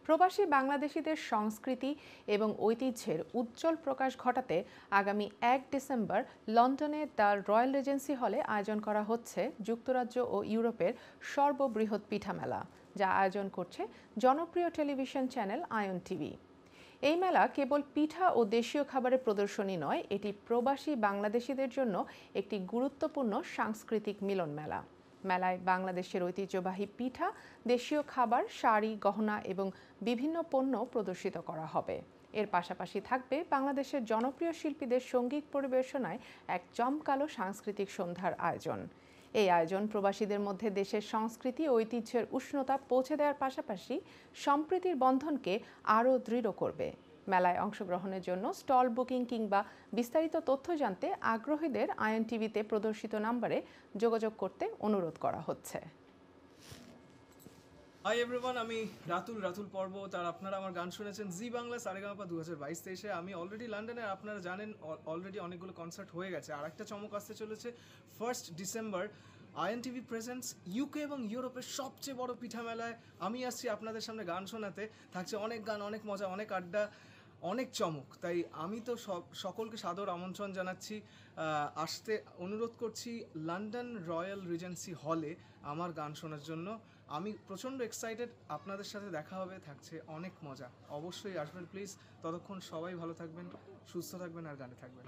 প্রবাসী বাংলাদেশিদের সংস্কৃতি এবং ঐতিহ্যের উজ্জ্বল প্রকাশ ঘটাতে আগামী ১ ডিসেম্বর লন্ডনে দ্য রয়্যাল রিজেন্সি হলে আয়োজন করা হচ্ছে যুক্তরাজ্য ও ইউরোপের সর্ববৃহৎ পিঠা মেলা, যা আয়োজন করছে জনপ্রিয় টেলিভিশন চ্যানেল আয়ন টিভি। এই মেলা কেবল পিঠা ও দেশীয় খাবারের প্রদর্শনী নয়, এটি প্রবাসী বাংলাদেশিদের জন্য একটি গুরুত্বপূর্ণ সাংস্কৃতিক মিলন মেলা। মেলায় বাংলাদেশের ঐতিহ্যবাহী পিঠা, দেশীয় খাবার, শাড়ি, গহনা এবং বিভিন্ন পণ্য প্রদর্শিত করা হবে। এর পাশাপাশি থাকবে বাংলাদেশের জনপ্রিয় শিল্পীদের সঙ্গীত পরিবেশনায় এক জমকালো সাংস্কৃতিক সন্ধ্যার আয়োজন। এই আয়োজন প্রবাসীদের মধ্যে দেশের সংস্কৃতি ও ঐতিহ্যের উষ্ণতা পৌঁছে দেওয়ার পাশাপাশি সম্প্রীতির বন্ধনকে আরও দৃঢ় করবে। মেলায় অংশগ্রহণের জন্য স্টল বুকিং কিংবা বিস্তারিত তথ্য জানতে আগ্রহীদের আয়ন টিভিতে প্রদর্শিত নম্বরে যোগাযোগ করতে অনুরোধ করা হচ্ছে। হাই এভরিওয়ান, আমি রাতুল পর্বত, আর আপনারা আমার গান শুনেছেন জি বাংলা সারেগামাপা 2022-23-এ। আমি অলরেডি লন্ডনে, আপনারা জানেন অলরেডি অনেকগুলো কনসার্ট হয়ে গেছে। আর একটা চমক আসতে চলেছে 1 December ion TV presents UK এবং ইউরোপের সবচেয়ে বড় পিঠা মেলায়। আমি আসছি আপনাদের সামনে গান শোনাতে। থাকছে অনেক গান, অনেক মজা, অনেক আড্ডা, অনেক চমক। তাই আমি তো সকলকে সাদর আমন্ত্রণ জানাচ্ছি, আসতে অনুরোধ করছি লন্ডন রয়্যাল রিজেন্সি হলে আমার গান শোনার জন্য। আমি প্রচণ্ড এক্সাইটেড, আপনাদের সাথে দেখা হবে, থাকছে অনেক মজা। অবশ্যই আসবেন প্লিজ। ততক্ষণ সবাই ভালো থাকবেন, সুস্থ থাকবেন আর গানে থাকবেন।